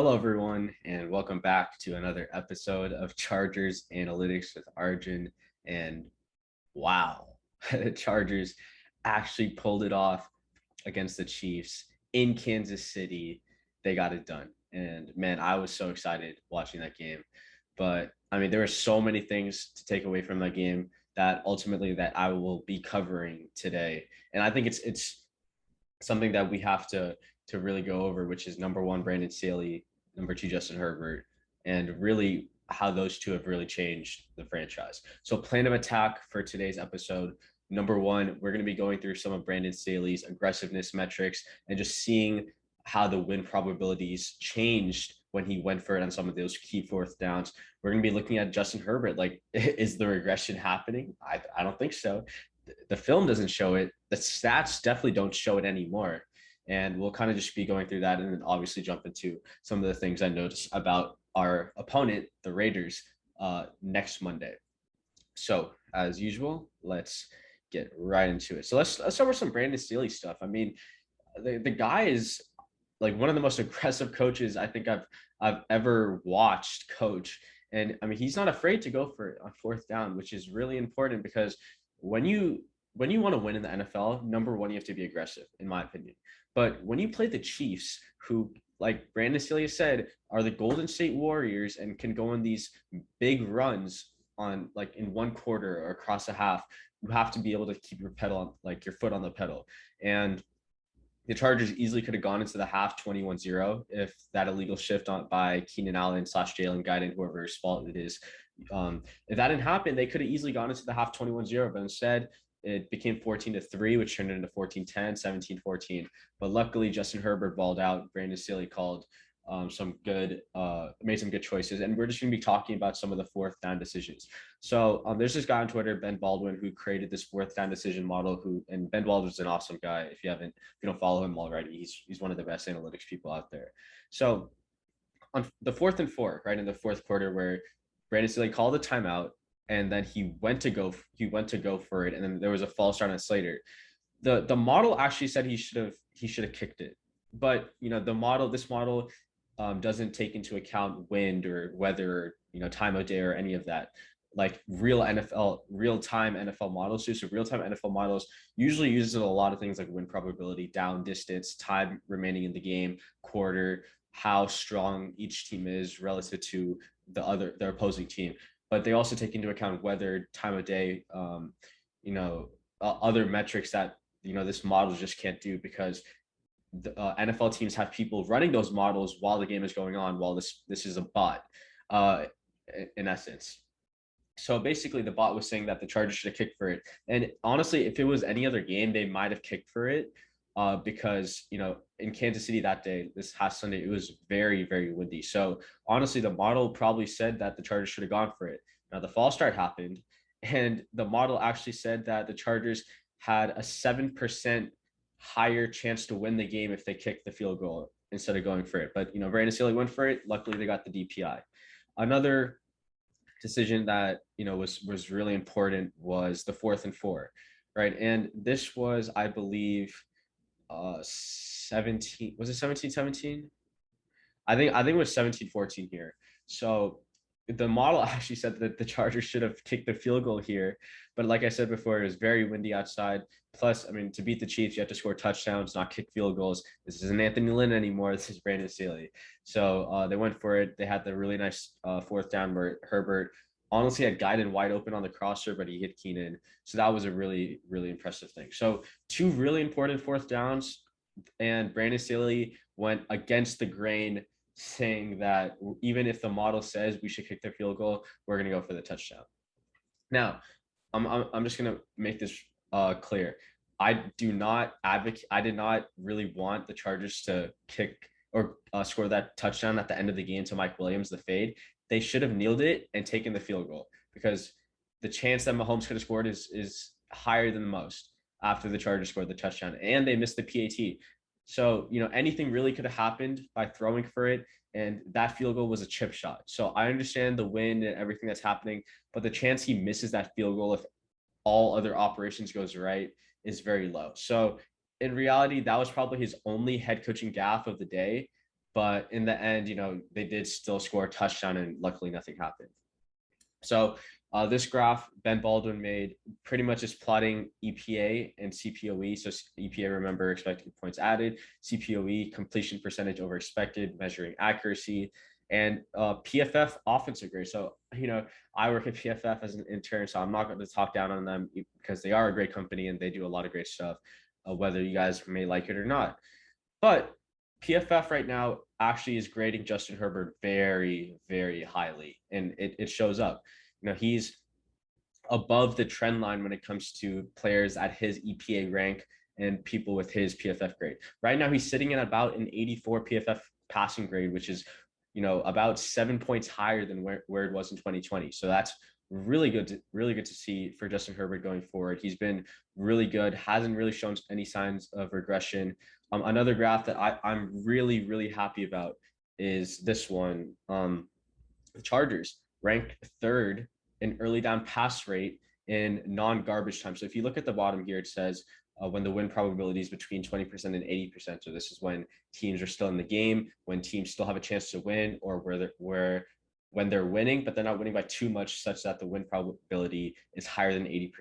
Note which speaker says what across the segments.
Speaker 1: Hello, everyone, and welcome back to another episode of Chargers Analytics with Arjun. And wow, the Chargers actually pulled it off against the Chiefs in Kansas City. They got it done. And man, I was so excited watching that game. But I mean, there were so many things to take away from that game that ultimately that I will be covering today. And I think it's something that we have to really go over, which is number one, Brandon Staley, number two, Justin Herbert, and really how those two have really changed the franchise. So, plan of attack for today's episode. Number one, we're going to be going through some of Brandon Staley's aggressiveness metrics and just seeing how the win probabilities changed when he went for it on some of those key fourth downs. We're going to be looking at Justin Herbert. Like, is the regression happening? I don't think so. The film doesn't show it. The stats definitely don't show it anymore. And we'll kind of just be going through that and then obviously jump into some of the things I noticed about our opponent, the Raiders, next Monday. So, as usual, let's get right into it. So let's start with some Brandon Staley stuff. I mean, the guy is like one of the most aggressive coaches I think I've ever watched coach. And I mean, he's not afraid to go for it on fourth down, which is really important because when you want to win in the NFL, number one, you have to be aggressive, in my opinion. But when you play the Chiefs, who, like Brandon Staley said, are the Golden State Warriors and can go on these big runs on like in one quarter or across a half, you have to be able to keep your pedal on, like your foot on the pedal. And the Chargers easily could have gone into the half 21-0 if that illegal shift on by Keenan Allen / Jalen Guyton, whoever's fault it is. If that didn't happen, they could have easily gone into the half 21-0, but instead it became 14-3, which turned into 14-10, 17-14. But luckily, Justin Herbert balled out. Brandon Staley called made some good choices. And we're just going to be talking about some of the fourth down decisions. So there's this guy on Twitter, Ben Baldwin, who created this fourth down decision model. And Ben Baldwin's an awesome guy. If you don't follow him already, he's one of the best analytics people out there. So on the 4th and 4, right in the fourth quarter, where Brandon Staley called a timeout, and then he went to go for it, and then there was a false start on Slater. The model actually said he should have kicked it, but this model doesn't take into account wind or weather, time of day or any of that. Like real-time NFL models do. So real-time NFL models usually uses a lot of things like win probability, down distance, time remaining in the game, quarter, how strong each team is relative to their opposing team. But they also take into account weather, time of day, other metrics that this model just can't do because the NFL teams have people running those models while the game is going on, while this is a bot, in essence. So basically, the bot was saying that the Chargers should have kicked for it. And honestly, if it was any other game, they might have kicked for it because, in Kansas City that day, this past Sunday, it was very, very windy. So honestly, the model probably said that the Chargers should have gone for it. Now, the false start happened, and the model actually said that the Chargers had a 7% higher chance to win the game if they kicked the field goal instead of going for it. But, Brandon Staley went for it. Luckily, they got the DPI. Another decision that was really important was the 4th and 4, right? And this was, I believe, 17. Was it 17-17? I think it was 17-14 here. So the model actually said that the Chargers should have kicked the field goal here, but like I said before, it was very windy outside. Plus, I mean, to beat the Chiefs, you have to score touchdowns, not kick field goals. This isn't Anthony Lynn anymore. This is Brandon Staley. So they went for it. They had the really nice fourth down where Herbert honestly had Guyton wide open on the crosser, but he hit Keenan. So that was a really, really impressive thing. So two really important fourth downs, and Brandon Staley went against the grain, saying that even if the model says we should kick the field goal, we're going to go for the touchdown. Now, I'm just going to make this clear. I do not advocate. I did not really want the Chargers to kick or score that touchdown at the end of the game to Mike Williams, the fade. They should have kneeled it and taken the field goal because the chance that Mahomes could have scored is higher than most after the Chargers scored the touchdown, and they missed the PAT. So, anything really could have happened by throwing for it, and that field goal was a chip shot. So I understand the wind and everything that's happening, but the chance he misses that field goal if all other operations goes right is very low. So in reality, that was probably his only head coaching gaffe of the day. but in the end, they did still score a touchdown, and luckily nothing happened. So this graph Ben Baldwin made pretty much is plotting EPA and CPOE. So EPA, remember, expected points added, CPOE, completion percentage over expected, measuring accuracy, and PFF offensive grade. So, I work at PFF as an intern, so I'm not going to talk down on them because they are a great company and they do a lot of great stuff, whether you guys may like it or not. But PFF right now actually is grading Justin Herbert very, very highly, and it shows up. He's above the trend line when it comes to players at his EPA rank and people with his PFF grade. Right now, he's sitting at about an 84 PFF passing grade, which is, about 7 points higher than where it was in 2020. So that's really good to see for Justin Herbert going forward. He's been really good, hasn't really shown any signs of regression. Another graph that I'm really, really happy about is this one. The Chargers ranked third in early down pass rate in non-garbage time. So if you look at the bottom here, it says when the win probability is between 20% and 80%. So this is when teams are still in the game, when teams still have a chance to win, or when they're winning, but they're not winning by too much, such that the win probability is higher than 80%.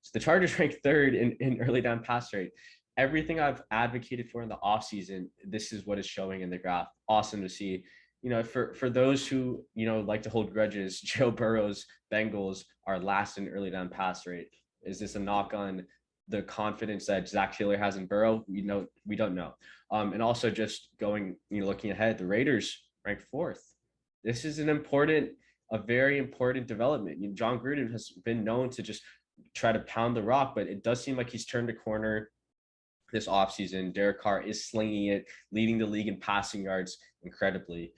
Speaker 1: So the Chargers ranked third in early down pass rate. Everything I've advocated for in the offseason, this is what is showing in the graph. Awesome to see. For those who, like to hold grudges, Joe Burrow's Bengals are last in early down pass rate. Is this a knock on the confidence that Zach Taylor has in Burrow? We don't know. And also just looking ahead, the Raiders ranked fourth. This is a very important development. John Gruden has been known to just try to pound the rock, but it does seem like he's turned a corner this offseason. Derek Carr is slinging it, leading the league in passing yards incredibly.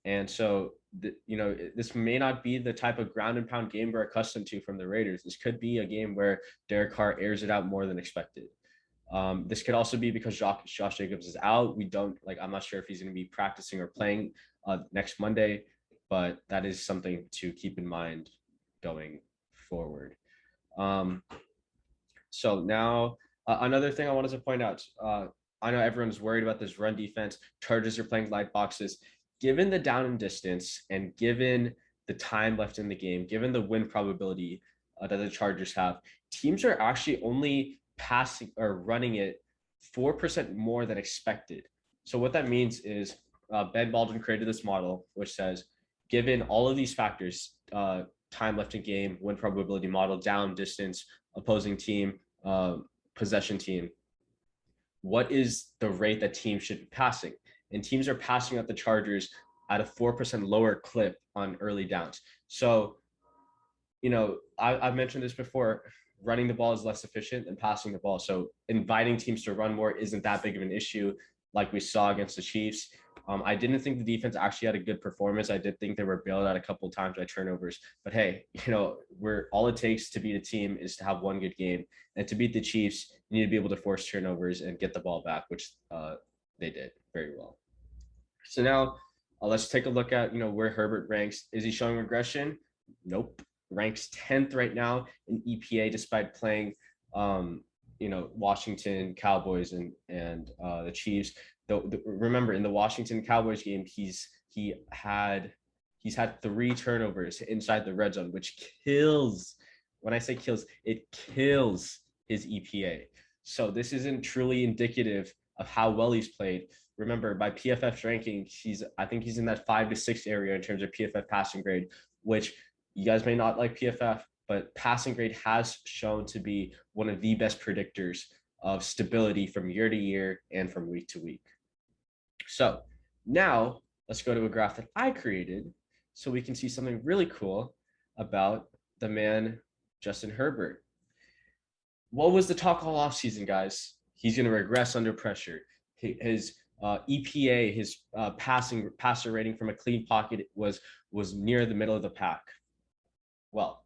Speaker 1: And so, this may not be the type of ground and pound game we're accustomed to from the Raiders. This could be a game where Derek Carr airs it out more than expected. This could also be because Josh Jacobs is out. I'm not sure if he's going to be practicing or playing next Monday, but that is something to keep in mind going forward. So now another thing I wanted to point out, I know everyone's worried about this run defense. Chargers are playing light boxes. Given the down and distance and given the time left in the game, given the win probability that the Chargers have, teams are actually only passing or running it 4% more than expected. So what that means is Ben Baldwin created this model, which says, given all of these factors, time left in game, win probability model, down, distance, opposing team, possession team, what is the rate that teams should be passing? And teams are passing at the Chargers at a 4% lower clip on early downs. So, I've mentioned this before, running the ball is less efficient than passing the ball. So inviting teams to run more isn't that big of an issue like we saw against the Chiefs. I didn't think the defense actually had a good performance. I did think they were bailed out a couple of times by turnovers. But hey, all it takes to beat a team is to have one good game. And to beat the Chiefs, you need to be able to force turnovers and get the ball back, which they did very well. So now let's take a look at, where Herbert ranks. Is he showing regression? Nope. Ranks 10th right now in EPA despite playing, Washington Cowboys and the Chiefs. Remember, in the Washington Cowboys game, he's had 3 turnovers inside the red zone, which kills. When I say kills, it kills his EPA. So this isn't truly indicative of how well he's played. Remember, by PFF's ranking, I think he's in that 5 to 6 area in terms of PFF passing grade, which you guys may not like PFF, but passing grade has shown to be one of the best predictors of stability from year to year and from week to week. So now let's go to a graph that I created so we can see something really cool about the man, Justin Herbert. What was the talk all offseason, guys? He's going to regress under pressure. His EPA, his passer rating from a clean pocket was near the middle of the pack. Well,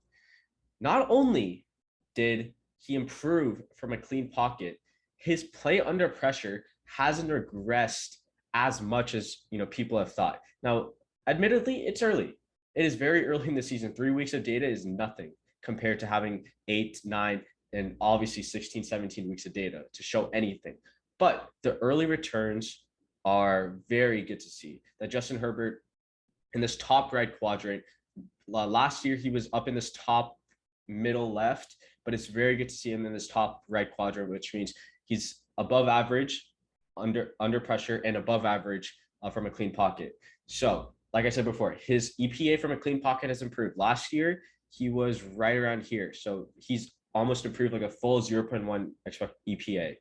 Speaker 1: not only did he improve from a clean pocket, his play under pressure hasn't regressed as much as people have thought. Now, admittedly, it's early. It is very early in the season. 3 weeks of data is nothing compared to having 8, 9, and obviously 16, 17 weeks of data to show anything. But the early returns are very good to see. That Justin Herbert in this top right quadrant, last year he was up in this top middle left, but it's very good to see him in this top right quadrant, which means he's above average under pressure and above average from a clean pocket. So, like I said before, his EPA from a clean pocket has improved. Last year, he was right around here. So he's almost improved like a full 0.1 EPA.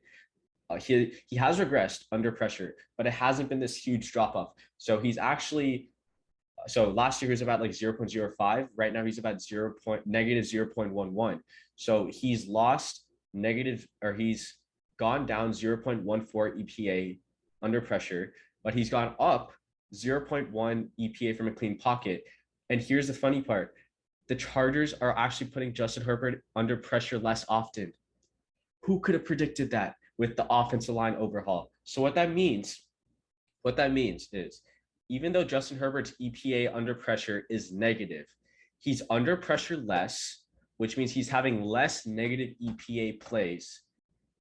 Speaker 1: He has regressed under pressure, but it hasn't been this huge drop off. So he's actually so last year he was about like 0.05. Right now he's about negative 0.11. So he's lost negative, or he's gone down 0.14 EPA under pressure, but he's gone up 0.1 EPA from a clean pocket. And here's the funny part. The Chargers are actually putting Justin Herbert under pressure less often. Who could have predicted that with the offensive line overhaul? So what that means is even though Justin Herbert's EPA under pressure is negative, he's under pressure less, which means he's having less negative EPA plays,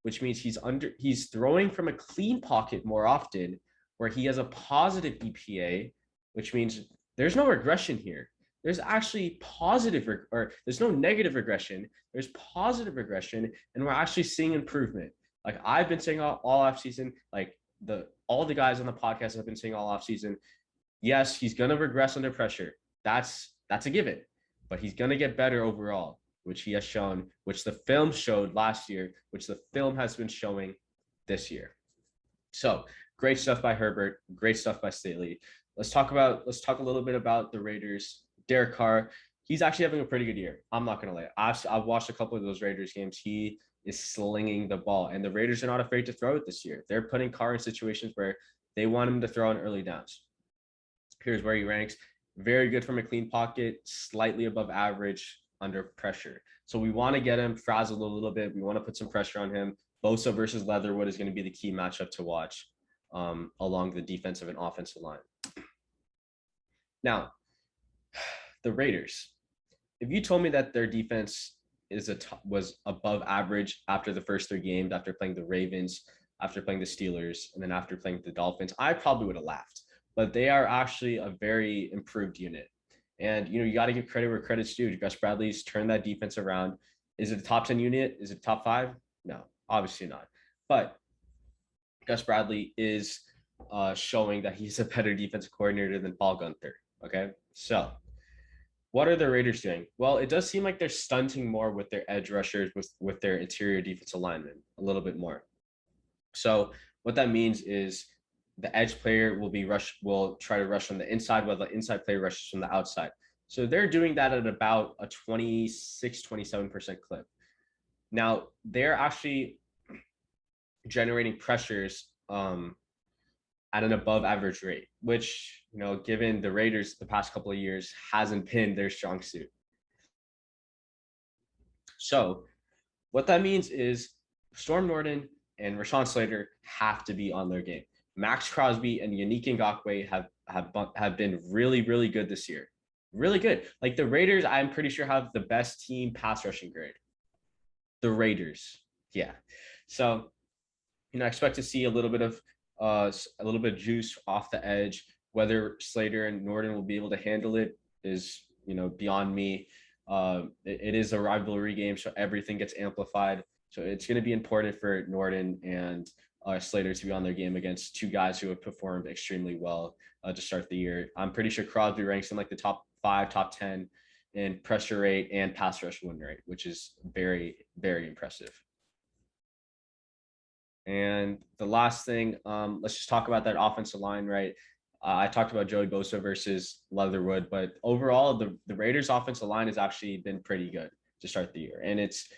Speaker 1: which means he's throwing from a clean pocket more often, where he has a positive EPA, which means there's no regression here. There's actually positive, or there's no negative regression. There's positive regression, and we're actually seeing improvement. Like I've been saying all off season, like all the guys on the podcast have been saying all off season. Yes, he's gonna regress under pressure. That's a given, but he's gonna get better overall, which he has shown, which the film showed last year, which the film has been showing this year. So great stuff by Herbert, great stuff by Staley. Let's talk a little bit about the Raiders. Derek Carr, he's actually having a pretty good year. I'm not gonna lie. I've watched a couple of those Raiders games. He is slinging the ball, and the Raiders are not afraid to throw it this year. They're putting Carr in situations where they want him to throw on early downs. Here's where he ranks. Very good from a clean pocket, slightly above average under pressure. So we want to get him frazzled a little bit. We want to put some pressure on him. Bosa versus Leatherwood is going to be the key matchup to watch along the defensive and offensive line. Now, the Raiders. If you told me that their defense was above average after the first 3 games, after playing the Ravens, after playing the Steelers, and then after playing the Dolphins, I probably would have laughed. But they are actually a very improved unit. And, you got to give credit where credit's due. Gus Bradley's turned that defense around. Is it a top 10 unit? Is it top 5? No, obviously not. But Gus Bradley is showing that he's a better defensive coordinator than Paul Gunther. Okay, so what are the Raiders doing? Well, it does seem like they're stunting more with their edge rushers, with their interior defensive linemen a little bit more. So what that means is the edge player will try to rush on the inside, while the inside player rushes from the outside. So they're doing that at about a 27% clip. Now, they're actually generating pressures at an above average rate, which, given the Raiders the past couple of years, hasn't been their strong suit. So what that means is Storm Norton and Rashawn Slater have to be on their game. Max Crosby and Yannick Ngakoue have been really, really good this year. Really good. Like the Raiders, I'm pretty sure have the best team pass rushing grade. The Raiders. Yeah. So, I expect to see a little bit of juice off the edge. Whether Slater and Norton will be able to handle it is, beyond me. It is a rivalry game, so everything gets amplified. So it's going to be important for Norton and Slater to be on their game against 2 guys who have performed extremely well to start the year. I'm pretty sure Crosby ranks in like the top 5, top 10 in pressure rate and pass rush win rate, which is very, very impressive. And the last thing, let's just talk about that offensive line, right? I talked about Joey Bosa versus Leatherwood, but overall, the Raiders' offensive line has actually been pretty good to start the year. And it's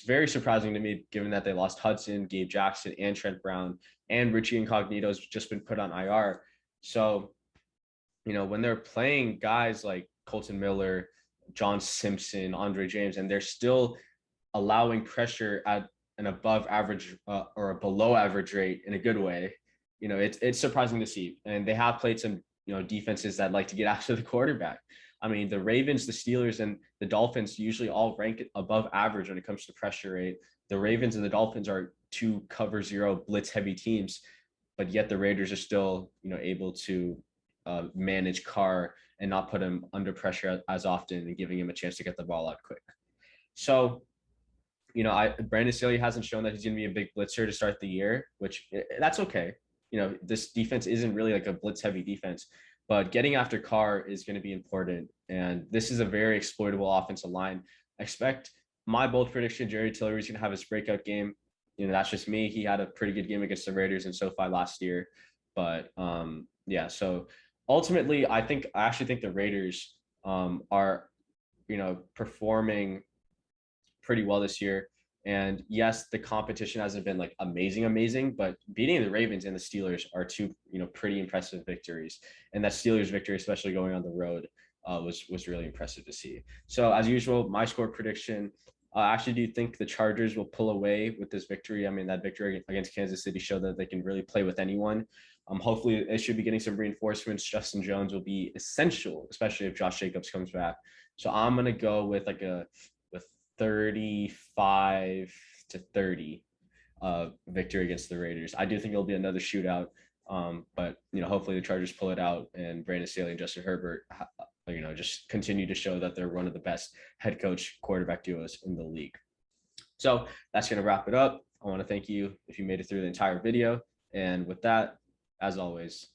Speaker 1: very surprising to me, given that they lost Hudson, Gabe Jackson, and Trent Brown, and Richie Incognito's just been put on IR. So, when they're playing guys like Colton Miller, John Simpson, Andre James, and they're still allowing pressure at an above average or a below average rate in a good way, it's surprising to see. And they have played some, defenses that like to get after the quarterback. I mean, the Ravens, the Steelers, and the Dolphins usually all rank above average when it comes to pressure rate. The Ravens and the Dolphins are 2 cover 0 blitz heavy teams. but yet the Raiders are still, able to manage Carr and not put him under pressure as often and giving him a chance to get the ball out quick. So, Brandon Staley hasn't shown that he's going to be a big blitzer to start the year, which that's okay. This defense isn't really like a blitz heavy defense, but getting after Carr is going to be important. And this is a very exploitable offensive line. I expect my bold prediction, Jerry Tillery is going to have his breakout game. That's just me. He had a pretty good game against the Raiders in SoFi last year. But yeah, so ultimately, I actually think the Raiders are, performing pretty well this year. And yes, the competition hasn't been like amazing, but beating the Ravens and the Steelers are two, pretty impressive victories. And that Steelers victory, especially going on the road, was really impressive to see. So as usual, my score prediction. I actually do think the Chargers will pull away with this victory. I mean, that victory against Kansas City showed that they can really play with anyone. Hopefully, they should be getting some reinforcements. Justin Jones will be essential, especially if Josh Jacobs comes back. So I'm gonna go with 35-30 victory against the Raiders. I do think it'll be another shootout, but hopefully the Chargers pull it out and Brandon Staley and Justin Herbert, just continue to show that they're one of the best head coach quarterback duos in the league. So that's going to wrap it up. I want to thank you if you made it through the entire video. And with that, as always,